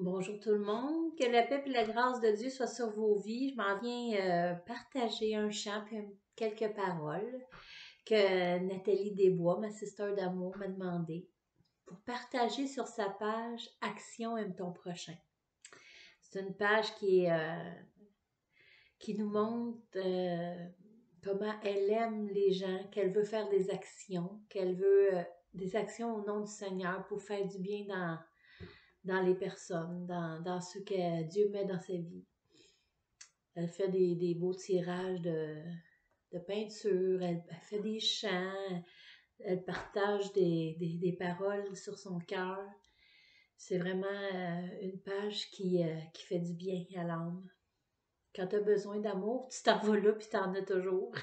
Bonjour tout le monde, que la paix et la grâce de Dieu soient sur vos vies. Je m'en viens partager un chant puis quelques paroles que Nathalie Desbois, ma sister d'amour, m'a demandé pour partager sur sa page Action aime ton prochain. C'est une page qui nous montre comment elle aime les gens, qu'elle veut faire des actions, qu'elle veut des actions au nom du Seigneur pour faire du bien dans les personnes, dans ce que Dieu met dans sa vie. Elle fait des beaux tirages de peinture, elle fait des chants, elle partage des paroles sur son cœur. C'est vraiment une page qui fait du bien à l'âme. Quand tu as besoin d'amour, tu t'en vas là puis tu en as toujours.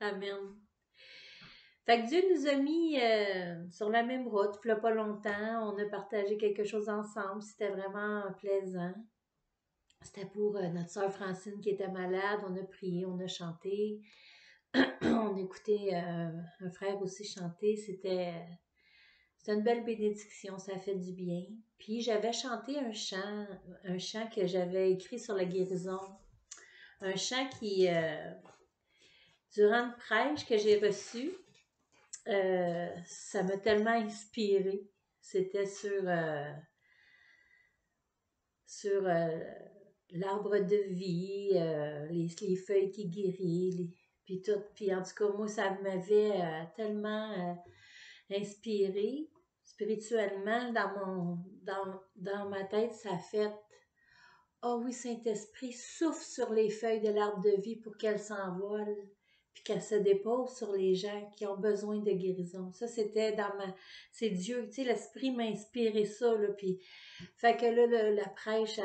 Amen. Fait que Dieu nous a mis sur la même route, il n'y a pas longtemps. On a partagé quelque chose ensemble. C'était vraiment plaisant. C'était pour notre sœur Francine qui était malade. On a prié, on a chanté. On écoutait un frère aussi chanter. C'était une belle bénédiction. Ça a fait du bien. Puis j'avais chanté un chant que j'avais écrit sur la guérison. Un chant qui, durant le prêche que j'ai reçu, ça m'a tellement inspirée. C'était sur l'arbre de vie, les feuilles qui guérissent, puis tout. Puis en tout cas, moi, ça m'avait tellement inspirée spirituellement dans ma tête. Ça a fait oh oui, Saint-Esprit, souffle sur les feuilles de l'arbre de vie pour qu'elles s'envolent, puis qu'elles se déposent sur les gens qui ont besoin de guérison. Ça, c'était c'est Dieu, tu sais, l'Esprit m'a inspiré ça, là, puis... Fait que là, la prêche,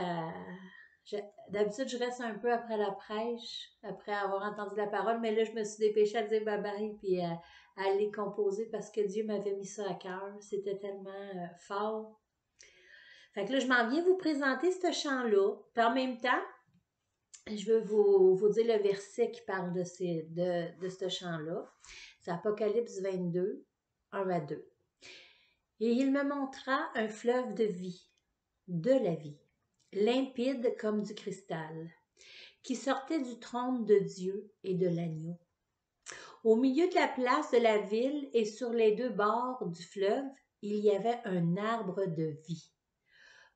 d'habitude, je reste un peu après la prêche, après avoir entendu la parole, mais là, je me suis dépêchée à dire bye-bye, puis à aller composer parce que Dieu m'avait mis ça à cœur. C'était tellement fort. Fait que là, je m'en viens vous présenter ce chant-là. Puis en même temps, je veux vous dire le verset qui parle de ce chant-là. C'est Apocalypse 22, 1 à 2. Et il me montra un fleuve de vie, de la vie, limpide comme du cristal, qui sortait du trône de Dieu et de l'agneau. Au milieu de la place de la ville et sur les deux bords du fleuve, il y avait un arbre de vie,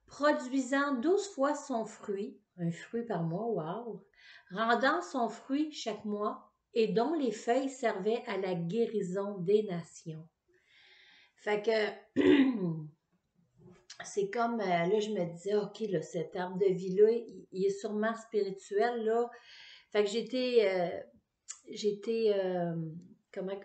produisant 12 fois son fruit, un fruit par mois, wow, rendant son fruit chaque mois et dont les feuilles servaient à la guérison des nations. Fait que c'est comme, là, je me disais, OK, là, cet arbre de vie-là, il est sûrement spirituel, là. Fait que comment,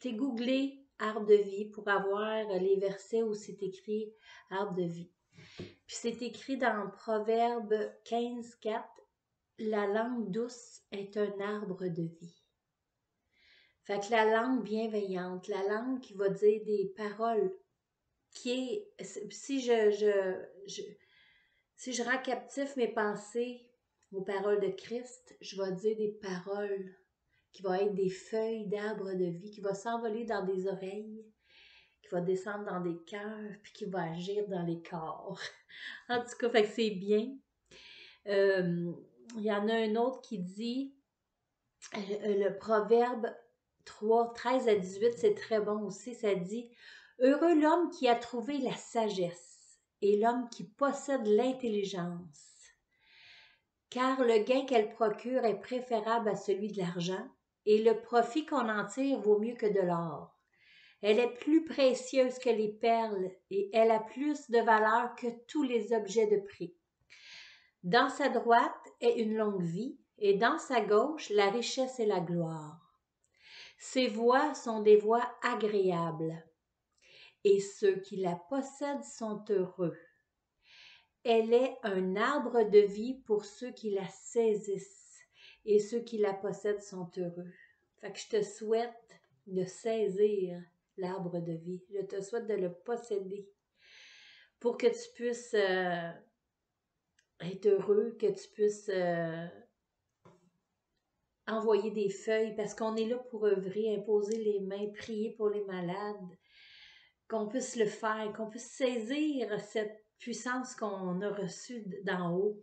j'ai googlé arbre de vie pour avoir les versets où c'est écrit arbre de vie. Puis c'est écrit dans Proverbe 15, 4, la langue douce est un arbre de vie. Fait que la langue bienveillante, la langue qui va dire des paroles, qui est, si je rends captif mes pensées aux paroles de Christ, je vais dire des paroles qui vont être des feuilles d'arbre de vie, qui vont s'envoler dans des oreilles, qui va descendre dans des cœurs, puis qui va agir dans les corps. En tout cas, fait que c'est bien. Il y en a un autre qui dit, le proverbe 3, 13 à 18, c'est très bon aussi, ça dit « Heureux l'homme qui a trouvé la sagesse et l'homme qui possède l'intelligence, car le gain qu'elle procure est préférable à celui de l'argent, et le profit qu'on en tire vaut mieux que de l'or. Elle est plus précieuse que les perles, et elle a plus de valeur que tous les objets de prix. Dans sa droite est une longue vie, et dans sa gauche la richesse et la gloire. Ses voies sont des voies agréables, et ceux qui la possèdent sont heureux. Elle est un arbre de vie pour ceux qui la saisissent, et ceux qui la possèdent sont heureux. » Fait que je te souhaite de saisir l'arbre de vie. Je te souhaite de le posséder pour que tu puisses être heureux, que tu puisses envoyer des feuilles, parce qu'on est là pour œuvrer, imposer les mains, prier pour les malades, qu'on puisse le faire, qu'on puisse saisir cette puissance qu'on a reçue d'en haut.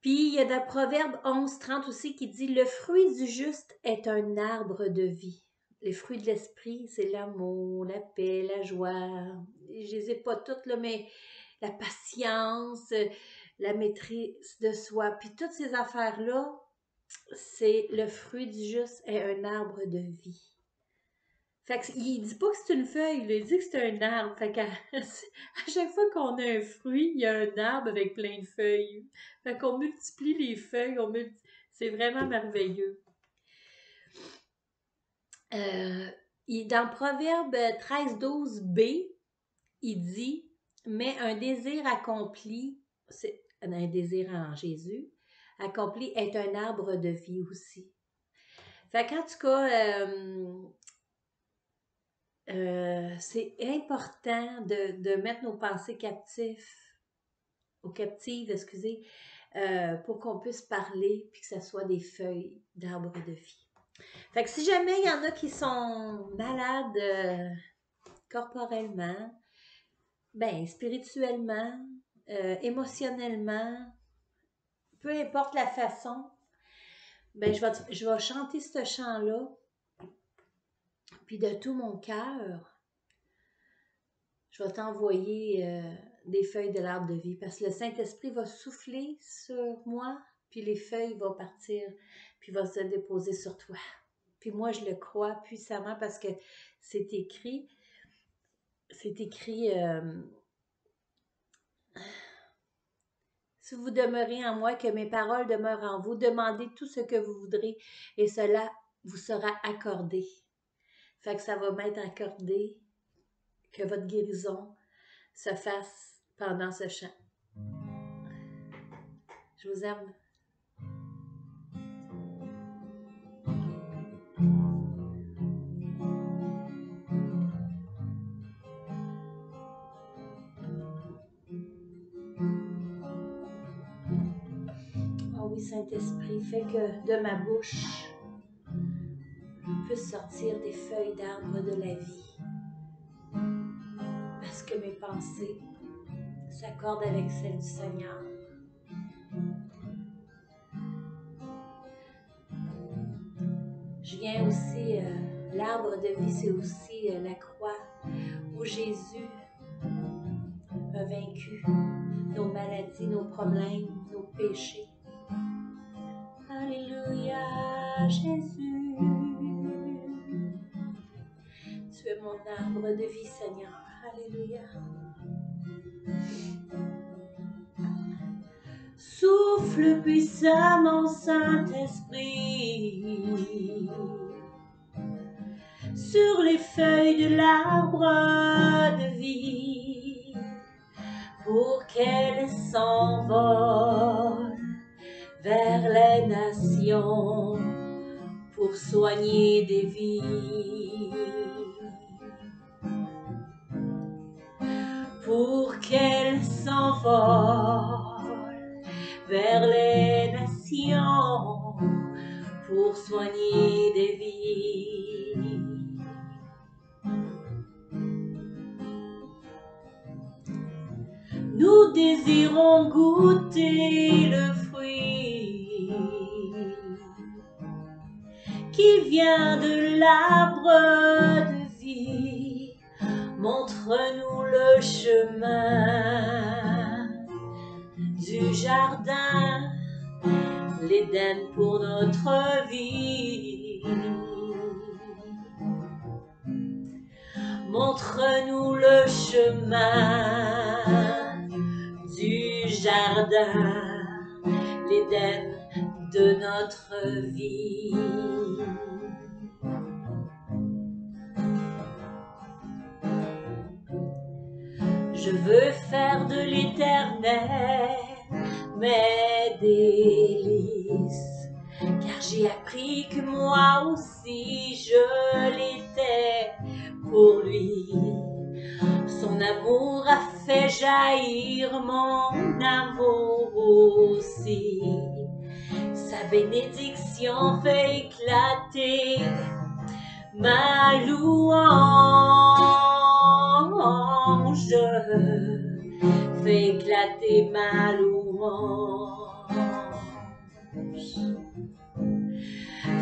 Puis il y a dans Proverbe 11:30 aussi qui dit « Le fruit du juste est un arbre de vie. » Les fruits de l'esprit, c'est l'amour, la paix, la joie. Je les ai pas toutes, là, mais la patience, la maîtrise de soi. Puis toutes ces affaires-là, c'est le fruit du juste est un arbre de vie. Fait que, il dit pas que c'est une feuille, il dit que c'est un arbre. Fait qu'à à chaque fois qu'on a un fruit, il y a un arbre avec plein de feuilles. Fait qu'on multiplie les feuilles, c'est vraiment merveilleux. Dans Proverbe 13:12b, il dit « Mais un désir accompli, c'est un désir en Jésus, accompli est un arbre de vie aussi. » Fait qu'en tout cas, c'est important de mettre nos pensées captives, excusez, pour qu'on puisse parler puis que ce soit des feuilles d'arbre de vie. Fait que si jamais il y en a qui sont malades corporellement, ben spirituellement, émotionnellement, peu importe la façon, ben je vais chanter ce chant-là, puis de tout mon cœur, je vais t'envoyer des feuilles de l'arbre de vie, parce que le Saint-Esprit va souffler sur moi, puis les feuilles vont partir, puis vont se déposer sur toi. Puis moi, je le crois puissamment parce que c'est écrit, si vous demeurez en moi, que mes paroles demeurent en vous, demandez tout ce que vous voudrez et cela vous sera accordé. Fait que ça va m'être accordé, que votre guérison se fasse pendant ce chant. Je vous aime. Oh oui, Saint-Esprit, fais que de ma bouche puisse sortir des feuilles d'arbre de la vie. Parce que mes pensées s'accordent avec celles du Seigneur. Je viens aussi, l'arbre de vie, c'est aussi la croix où Jésus a vaincu nos maladies, nos problèmes, nos péchés. Alléluia, Jésus. Tu es mon arbre de vie, Seigneur. Alléluia. Souffle puissamment, Saint-Esprit, sur les feuilles de l'arbre de vie, pour qu'elles s'envolent vers les nations, pour soigner des vies, pour qu'elles s'envolent vers les nations, pour soigner des vies. Nous désirons goûter le fruit qui vient de l'arbre de vie. Montre-nous le chemin du jardin, l'Éden pour notre vie. Montre-nous le chemin du jardin, l'Éden de notre vie. Je veux faire de l'Éternel mes délices, car j'ai appris que moi aussi je l'étais pour lui. Son amour a fait jaillir mon amour aussi. Sa bénédiction fait éclater ma louange, fais éclater ma louange,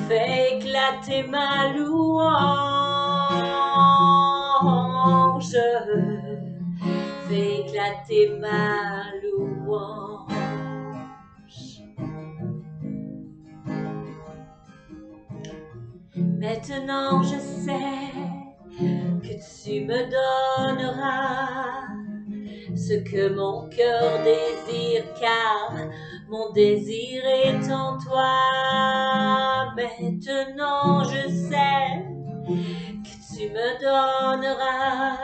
fais éclater ma louange, fais éclater ma louange. Maintenant je sais que tu me donneras ce que mon cœur désire, car mon désir est en toi. Maintenant je sais que tu me donneras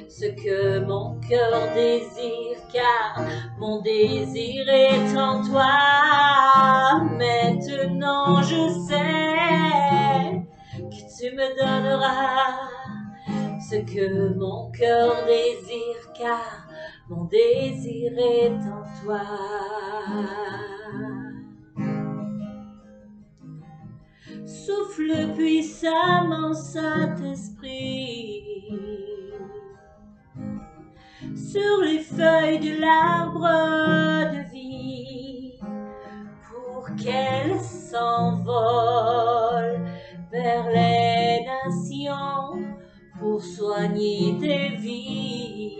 ce que mon cœur désire, car mon désir est en toi. Maintenant je sais que tu me donneras ce que mon cœur désire, car mon désir est en toi. Souffle puissamment, Saint-Esprit, sur les feuilles de l'arbre de vie, pour qu'elles s'envolent vers les nations, pour soigner des vies,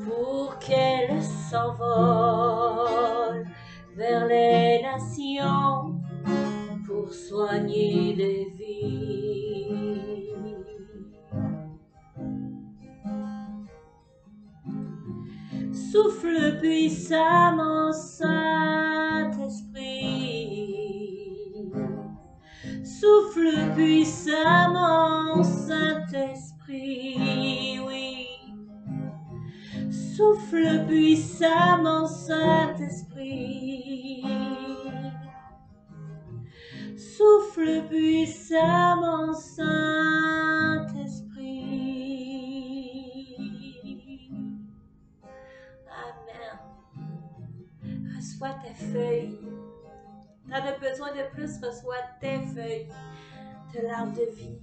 pour qu'elles s'envolent vers les nations, pour soigner des vies. Souffle puissamment, Saint-Esprit, souffle puissamment, Saint-Esprit, oui. Souffle puissamment, Saint-Esprit, souffle puissamment, Saint-Esprit. Amen. Reçois tes feuilles. T'en as besoin de plus, reçois tes feuilles de l'arbre de vie.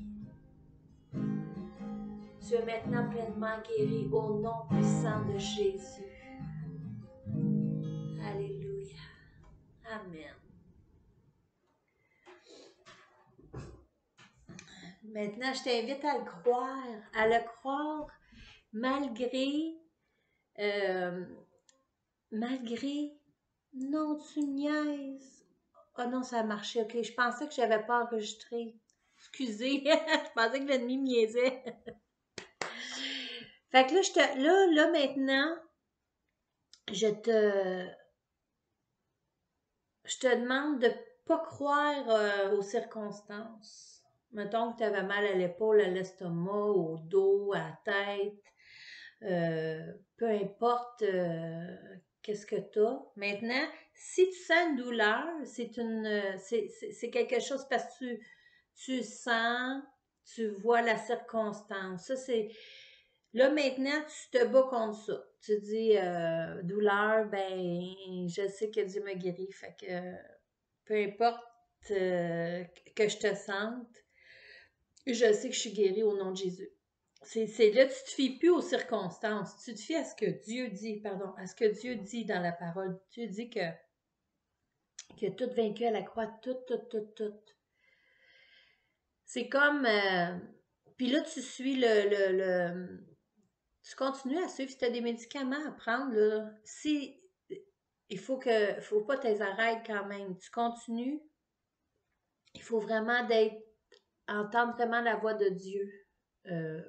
Tu es maintenant pleinement guéri au nom puissant de Jésus. Alléluia. Amen. Maintenant, je t'invite à le croire malgré, non, tu niaises. Oh non, ça a marché, ok, je pensais que je n'avais pas enregistré. Excusez, je pensais que l'ennemi me niaisait. Fait que là, là maintenant, je te demande de ne pas croire aux circonstances. Mettons que tu avais mal à l'épaule, à l'estomac, au dos, à la tête. Peu importe qu'est-ce que tu as. Maintenant, si tu sens une douleur, c'est quelque chose parce que tu sens, tu vois la circonstance. Ça, c'est... Là, maintenant, tu te bats contre ça. Tu dis, douleur, ben, je sais que Dieu me guérit. Fait que, peu importe que je te sente, je sais que je suis guérie au nom de Jésus. C'est là, tu te fies plus aux circonstances. Tu te fies à ce que Dieu dit, à ce que Dieu dit dans la parole. Dieu dit que tout vaincu à la croix, tout. C'est comme... puis là, tu suis tu continues à suivre. Si tu as des médicaments à prendre, là, si il faut pas t'es arrêtes quand même. Tu continues. Il faut vraiment entendre vraiment la voix de Dieu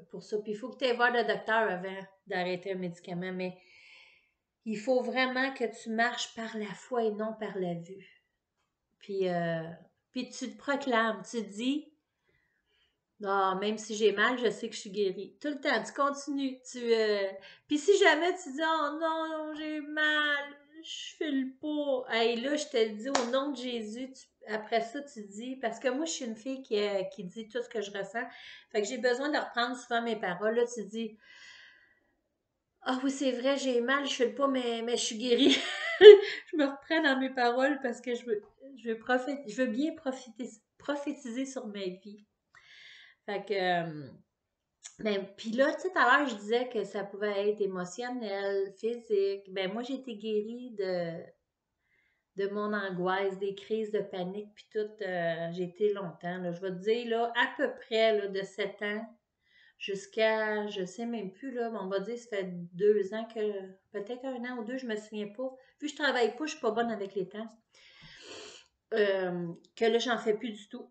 pour ça. Puis il faut que tu ailles voir le docteur avant d'arrêter un médicament. Mais il faut vraiment que tu marches par la foi et non par la vue. Puis tu te proclames. Tu te dis... Non, même si j'ai mal, je sais que je suis guérie. Tout le temps, tu continues. Puis si jamais tu dis « Oh non, j'ai mal, je file pas. » Hey, là, je te le dis au nom de Jésus. Après ça, tu dis... Parce que moi, je suis une fille qui dit tout ce que je ressens. Fait que j'ai besoin de reprendre souvent mes paroles. Là, tu dis « Ah oui, c'est vrai, j'ai mal, je file pas, mais je suis guérie. » je me reprends dans mes paroles parce que je veux bien prophétiser sur ma vie. Fait que, ben, puis là, tu sais, tout à l'heure, je disais que ça pouvait être émotionnel, physique. Ben, moi, j'ai été guérie de mon angoisse, des crises de panique, puis tout. J'ai été longtemps, là, je vais te dire, là, à peu près, là, de 7 ans jusqu'à, je sais même plus, là, mais on va dire, ça fait 2 ans que, peut-être 1 an ou 2, je me souviens pas. Vu que je travaille pas, je suis pas bonne avec les temps. Que là, j'en fais plus du tout.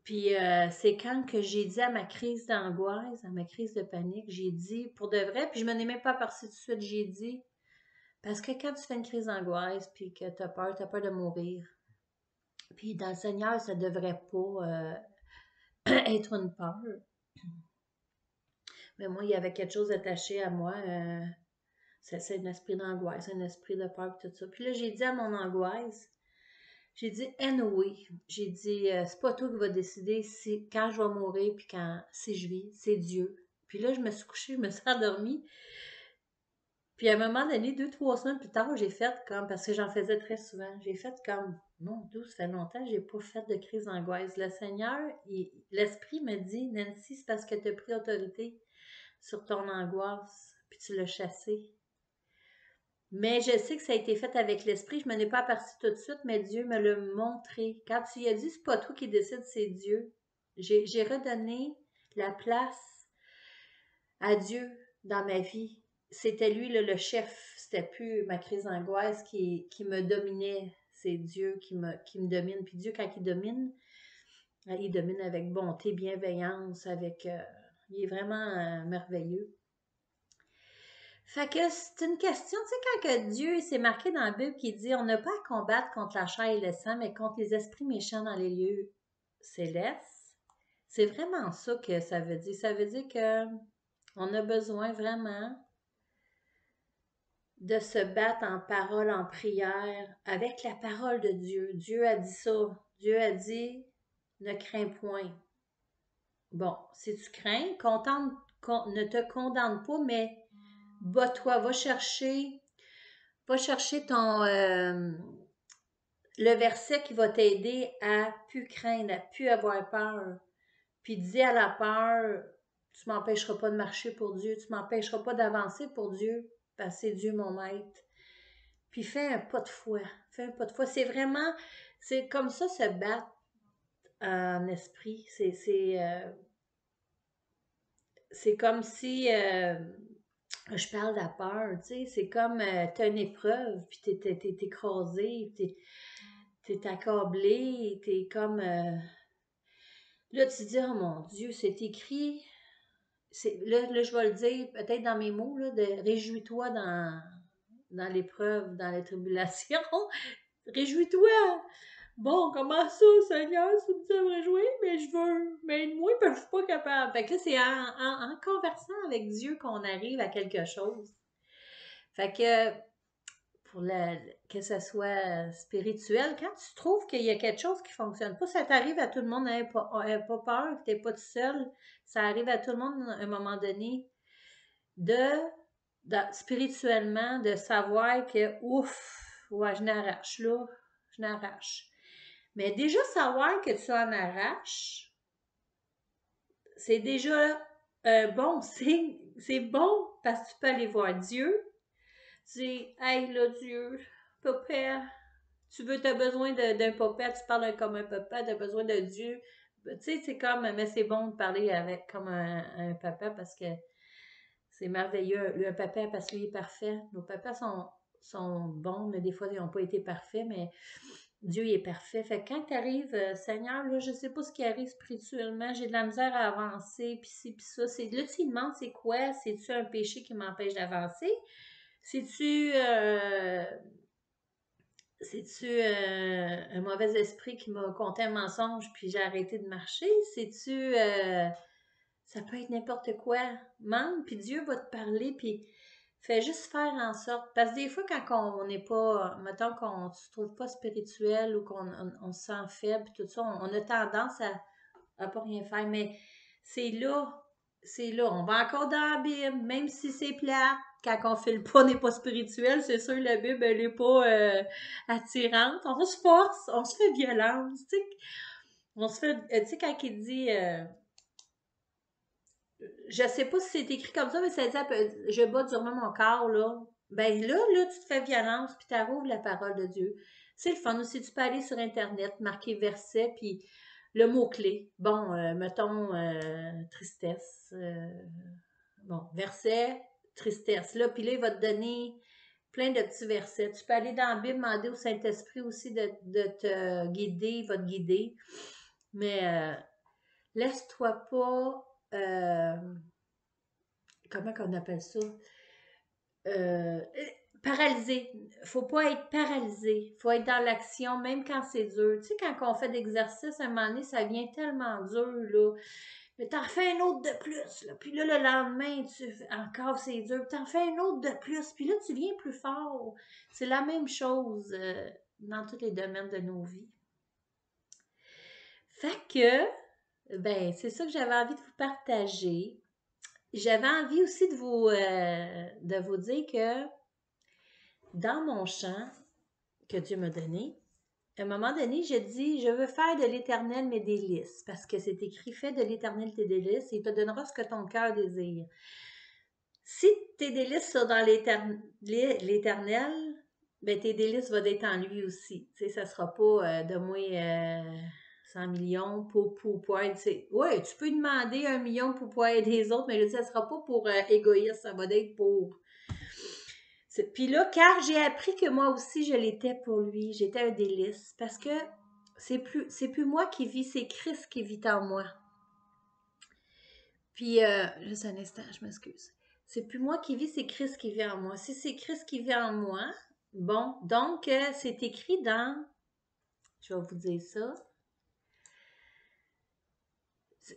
Puis c'est quand que j'ai dit à ma crise d'angoisse, à ma crise de panique, j'ai dit, pour de vrai, puis je m'en ai même pas aperçu tout de suite, j'ai dit, parce que quand tu fais une crise d'angoisse, puis que tu as peur de mourir, puis dans le Seigneur, ça devrait pas être une peur. Mais moi, il y avait quelque chose attaché à moi. C'est un esprit d'angoisse, un esprit de peur, tout ça. Puis là, j'ai dit à mon angoisse, j'ai dit, anyway, j'ai dit, c'est pas toi qui vas décider si, quand je vais mourir, puis si je vis, c'est Dieu. Puis là, je me suis couchée, je me suis endormie. Puis à un moment donné, 2, 3 semaines plus tard, j'ai fait comme, parce que j'en faisais très souvent, j'ai fait comme, mon Dieu, ça fait longtemps que j'ai pas fait de crise d'angoisse. Le Seigneur, l'Esprit me dit, Nancy, c'est parce que tu as pris autorité sur ton angoisse, puis tu l'as chassée. Mais je sais que ça a été fait avec l'Esprit, je ne m'en ai pas aperçu tout de suite, mais Dieu me l'a montré. Quand tu lui as dit, c'est pas toi qui décide, c'est Dieu. J'ai redonné la place à Dieu dans ma vie. C'était lui le chef, c'était plus ma crise d'angoisse qui me dominait. C'est Dieu qui me domine. Puis Dieu, quand il domine avec bonté, bienveillance, il est vraiment merveilleux. Fait que c'est une question, tu sais, quand que Dieu, c'est marqué dans la Bible qui dit on n'a pas à combattre contre la chair et le sang, mais contre les esprits méchants dans les lieux célestes. C'est vraiment ça que ça veut dire. Ça veut dire que on a besoin vraiment de se battre en parole, en prière, avec la parole de Dieu. Dieu a dit ça. Dieu a dit ne crains point. Bon, si tu crains, ne te condamne pas, mais bats-toi, va chercher le verset qui va t'aider à plus craindre, à plus avoir peur. Puis dis à la peur, tu m'empêcheras pas de marcher pour Dieu, tu m'empêcheras pas d'avancer pour Dieu, parce que c'est Dieu mon maître. Puis fais un pas de foi. Fais un pas de foi. C'est comme ça se battre en esprit. C'est comme si je parle de la peur, tu sais, c'est comme t'as une épreuve, puis t'es écrasé, t'es accablé, t'es comme là tu te dis, oh mon Dieu, c'est écrit. Là, je vais le dire peut-être dans mes mots, là, de réjouis-toi dans l'épreuve, dans la tribulation. Réjouis-toi! Bon, comment ça, Seigneur, tu me dis de me réjouir, mais je veux. Mais moi, je suis pas capable. Fait que là, c'est en conversant avec Dieu qu'on arrive à quelque chose. Fait que que ce soit spirituel, quand tu trouves qu'il y a quelque chose qui ne fonctionne pas, ça t'arrive à tout le monde, n'aie pas peur, que tu n'es pas tout seul, ça arrive à tout le monde à un moment donné, spirituellement, de savoir que, ouf, ouais, je n'arrache là, je n'arrache. Mais déjà savoir que tu en arraches, c'est déjà un bon signe, c'est bon parce que tu peux aller voir Dieu. Tu dis, hey là, Dieu, papa, t'as besoin d'un papa, tu parles comme un papa, t'as besoin de Dieu. Tu sais, c'est comme, mais c'est bon de parler avec comme un papa parce que c'est merveilleux. Un papa, parce qu'il est parfait. Nos papas sont bons, mais des fois, ils n'ont pas été parfaits, mais Dieu, il est parfait. Fait que quand tu arrives, Seigneur, là, je sais pas ce qui arrive spirituellement, j'ai de la misère à avancer, puis ci, puis ça. Là, tu demandes, c'est quoi? C'est-tu un péché qui m'empêche d'avancer? C'est-tu un mauvais esprit qui m'a conté un mensonge puis j'ai arrêté de marcher? Ça peut être n'importe quoi. Demande, puis Dieu va te parler, puis fais juste faire en sorte. Parce que des fois, quand on n'est pas, mettons qu'on ne se trouve pas spirituel ou qu'on se sent faible, tout ça, on a tendance à pas rien faire. Mais c'est là, on va encore dans la Bible, même si c'est plate, quand on file pas, on n'est pas spirituel, c'est sûr, la Bible, elle n'est pas attirante. On se force, on se fait violence, tu sais. On se fait, tu sais, quand il dit, je sais pas si c'est écrit comme ça, mais ça dit, je bats durement mon corps, là. Ben là, tu te fais violence, puis tu ouvres la parole de Dieu. C'est le fun aussi. Tu peux aller sur Internet, marquer verset, puis le mot-clé. Bon, mettons, tristesse. Bon, verset, tristesse. Là, puis là, il va te donner plein de petits versets. Tu peux aller dans la Bible, demander au Saint-Esprit aussi de te guider, il va te guider. Mais laisse-toi pas, comment qu'on appelle ça? Euh, Paralysé. Faut pas être paralysé. Faut être dans l'action, même quand c'est dur. Tu sais, quand on fait d'exercice, à un moment donné, ça vient tellement dur, là. Mais t'en refais un autre de plus, là. Puis là, le lendemain, encore c'est dur. T'en fais un autre de plus. Puis là, tu viens plus fort. C'est la même chose dans tous les domaines de nos vies. Fait que, ben, c'est ça que j'avais envie de vous partager. J'avais envie aussi de vous dire que dans mon champ que Dieu m'a donné, à un moment donné, j'ai dit, je veux faire de l'Éternel mes délices, parce que c'est écrit, fais de l'Éternel tes délices, et il te donnera ce que ton cœur désire. Si tes délices sont dans l'Éternel, ben tes délices vont être en lui aussi. Tu sais, ça sera pas de moi 100 millions pour aider. Oui, tu peux demander 1 million pour pouvoir aider les autres, mais je dis, ça sera pas pour égoïste, ça va être pour. Puis là, car j'ai appris que moi aussi, je l'étais pour lui. J'étais un délice. Parce que c'est plus moi qui vis, c'est Christ qui vit en moi. Puis, juste un instant, je m'excuse. C'est plus moi qui vis, c'est Christ qui vit en moi. Si c'est Christ qui vit en moi, bon, donc c'est écrit dans, je vais vous dire ça,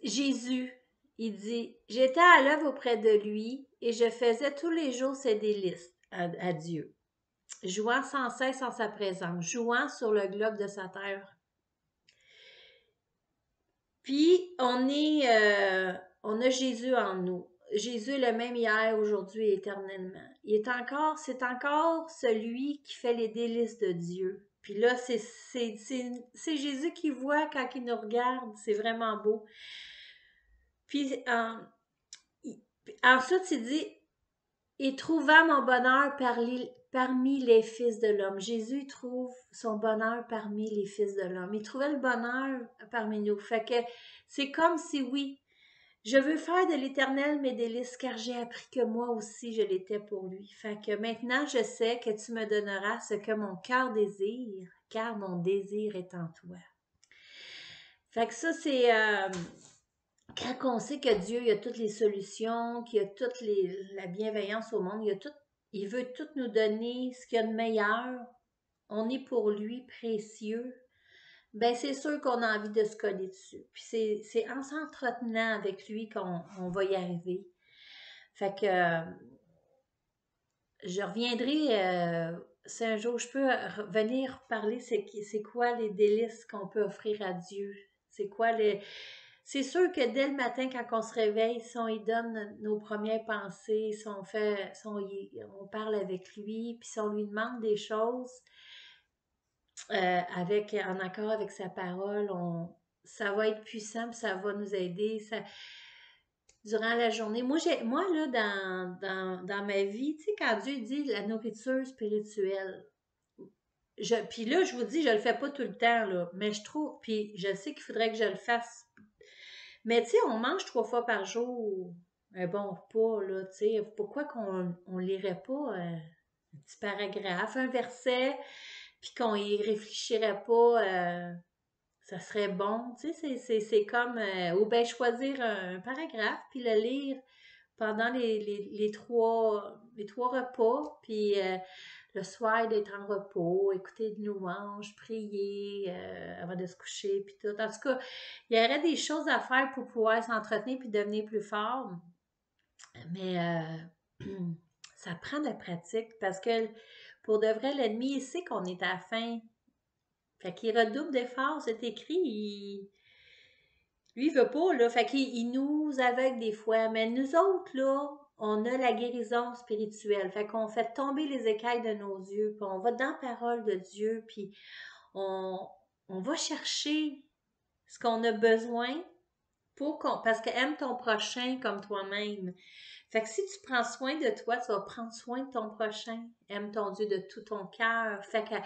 Jésus, il dit, j'étais à l'œuvre auprès de lui et je faisais tous les jours ses délices à Dieu, jouant sans cesse en sa présence, jouant sur le globe de sa terre. Puis, on a Jésus en nous. Jésus est le même hier, aujourd'hui et éternellement. C'est encore celui qui fait les délices de Dieu. Puis là, c'est Jésus qui voit quand il nous regarde. C'est vraiment beau. Puis, ensuite, il dit, et trouvant mon bonheur parmi les fils de l'homme. Jésus trouve son bonheur parmi les fils de l'homme. Il trouvait le bonheur parmi nous. Fait que c'est comme si, oui, je veux faire de l'Éternel mes délices, car j'ai appris que moi aussi je l'étais pour lui. Fait que maintenant je sais que tu me donneras ce que mon cœur désire, car mon désir est en toi. Fait que ça, c'est quand on sait que Dieu il a toutes les solutions, qu'il a toute la bienveillance au monde, il veut tout nous donner ce qu'il y a de meilleur. On est pour lui précieux. Ben c'est sûr qu'on a envie de se coller dessus. Puis c'est en s'entretenant avec lui qu'on va y arriver. Fait que je reviendrai, si un jour je peux venir parler, c'est quoi les délices qu'on peut offrir à Dieu. C'est quoi les. C'est sûr que dès le matin, quand on se réveille, si on lui donne nos premières pensées, si on parle avec lui, puis si on lui demande des choses, en accord avec sa parole, ça va être puissant, puis ça va nous aider durant la journée. Moi, là, dans ma vie, tu sais, quand Dieu dit la nourriture spirituelle, puis là, je vous dis, je le fais pas tout le temps, là, mais je trouve, puis je sais qu'il faudrait que je le fasse. Mais tu sais, on mange 3 fois par jour un bon repas, là, tu sais, pourquoi qu'on lirait pas un petit paragraphe, un verset, puis qu'on y réfléchirait pas, ça serait bon, tu sais, c'est comme, ou bien choisir un paragraphe, puis le lire pendant les trois repas, puis le soir d'être en repos, écouter de louanges, prier avant de se coucher, puis tout. En tout cas, il y aurait des choses à faire pour pouvoir s'entretenir puis devenir plus fort, mais ça prend de la pratique parce que pour de vrai, l'ennemi, il sait qu'on est à la fin. Fait qu'il redouble d'efforts, c'est écrit, lui, il veut pas, là. Fait qu'il nous aveugle des fois. Mais nous autres, là, on a la guérison spirituelle. Fait qu'on fait tomber les écailles de nos yeux, puis on va dans la parole de Dieu, puis on, on va chercher ce qu'on a besoin parce que aime ton prochain comme toi-même. Fait que si tu prends soin de toi, tu vas prendre soin de ton prochain. Aime ton Dieu de tout ton cœur. Fait que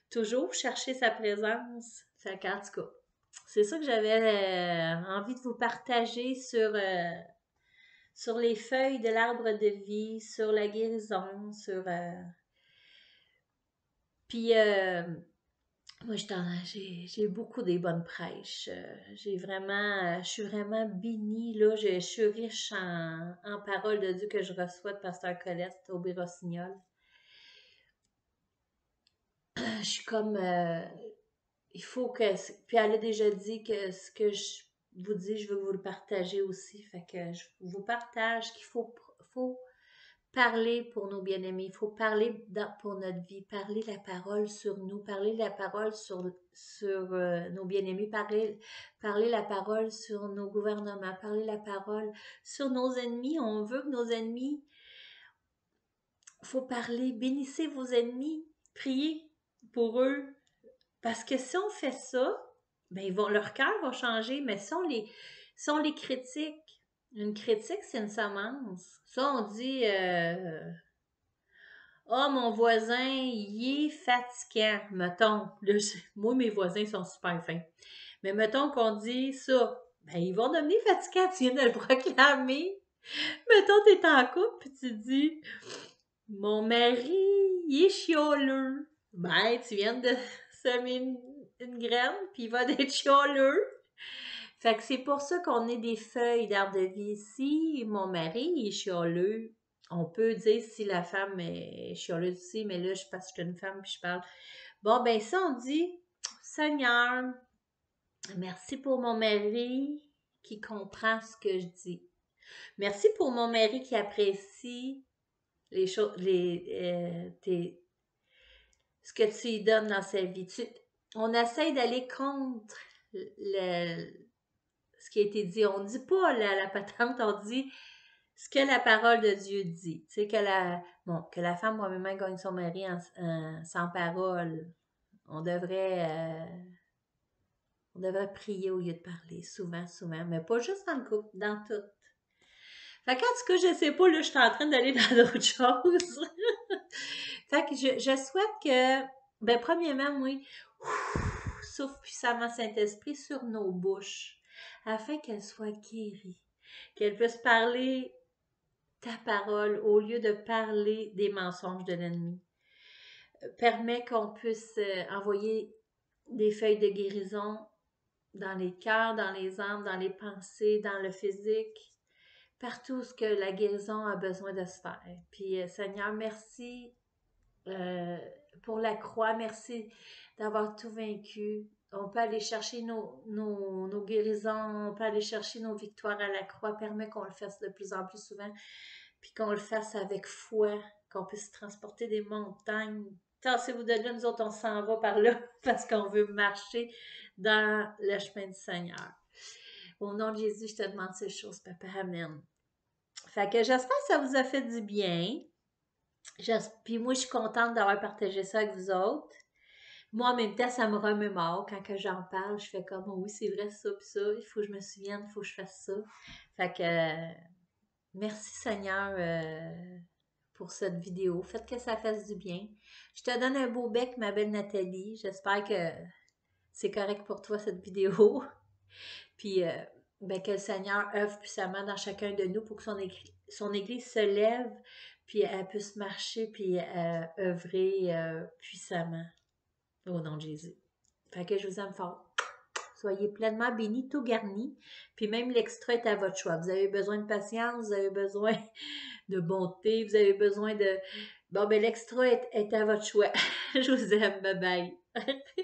toujours chercher sa présence. Fait qu'en tout cas, c'est ça que j'avais envie de vous partager sur les feuilles de l'arbre de vie, sur la guérison, puis moi, j'ai beaucoup des bonnes prêches. Je suis vraiment bénie, là. Je suis riche en paroles de Dieu que je reçois de Pasteur Colette au Bérossignol. Je suis comme, il faut que, puis elle a déjà dit que ce que je vous dis, je veux vous le partager aussi. Fait que je vous partage qu'il faut parler pour nos bien-aimés, il faut parler pour notre vie, parler la parole sur nous, parler la parole sur nos bien-aimés, parler la parole sur nos gouvernements, parler la parole sur nos ennemis. On veut que nos ennemis, il faut parler, bénissez vos ennemis, priez pour eux, parce que si on fait ça, ben leur cœur va changer, mais si on les critique, une critique, c'est une semence. Ça, on dit ah, mon voisin, il est fatigant, mettons. Là, moi, mes voisins sont super fins. Mais mettons qu'on dit ça, ben ils vont devenir fatigants, tu viens de le proclamer. Mettons, t'es en couple, puis tu dis mon mari, il est chioleux. Ben, tu viens de semer une graine, puis il va être chioleux. Fait que c'est pour ça qu'on est des feuilles d'arbre de vie ici. Mon mari, il est chioleux. On peut dire si la femme est chioleuse aussi, mais là, parce que je suis une femme puis je parle. Bon, ben ça, on dit, Seigneur, merci pour mon mari qui comprend ce que je dis. Merci pour mon mari qui apprécie les choses, ce que tu lui donnes dans sa vie. On essaie d'aller contre ce qui a été dit. On ne dit pas la patente, on dit ce que la parole de Dieu dit. Tu sais, que la femme moi-même gagne son mari sans parole. On devrait prier au lieu de parler, souvent, mais pas juste dans le couple, dans tout. Fait qu'en tout cas, je sais pas, là, je suis en train d'aller dans d'autres choses. Fait que je souhaite que, ben, premièrement, oui, souffle puissamment Saint-Esprit sur nos bouches, afin qu'elles soient guéries, qu'elles puissent parler ta parole au lieu de parler des mensonges de l'ennemi. Permet qu'on puisse envoyer des feuilles de guérison dans les cœurs, dans les âmes, dans les pensées, dans le physique, partout ce que la guérison a besoin de se faire. Puis Seigneur, merci pour la croix, merci d'avoir tout vaincu. On peut aller chercher nos guérisons, on peut aller chercher nos victoires à la croix. Permet qu'on le fasse de plus en plus souvent, puis qu'on le fasse avec foi, qu'on puisse transporter des montagnes. Tassez-vous de là, nous autres, on s'en va par là parce qu'on veut marcher dans le chemin du Seigneur. Au nom de Jésus, je te demande ces choses, Papa. Amen. Fait que j'espère que ça vous a fait du bien. Puis moi, je suis contente d'avoir partagé ça avec vous autres. Moi, en même temps, ça me remémore. Quand que j'en parle, je fais comme, oh oui, c'est vrai, ça, puis ça. Il faut que je me souvienne, il faut que je fasse ça. Fait que, merci Seigneur pour cette vidéo. Faites que ça fasse du bien. Je te donne un beau bec, ma belle Nathalie. J'espère que c'est correct pour toi, cette vidéo. Puis, ben, que le Seigneur œuvre puissamment dans chacun de nous pour que son Église se lève, puis elle puisse marcher, puis œuvrer puissamment. Au nom de Jésus. Fait que je vous aime fort. Soyez pleinement bénis, tout garni. Puis même l'extra est à votre choix. Vous avez besoin de patience, vous avez besoin de bonté, vous avez besoin de... Bon, ben l'extra est à votre choix. Je vous aime. Bye bye.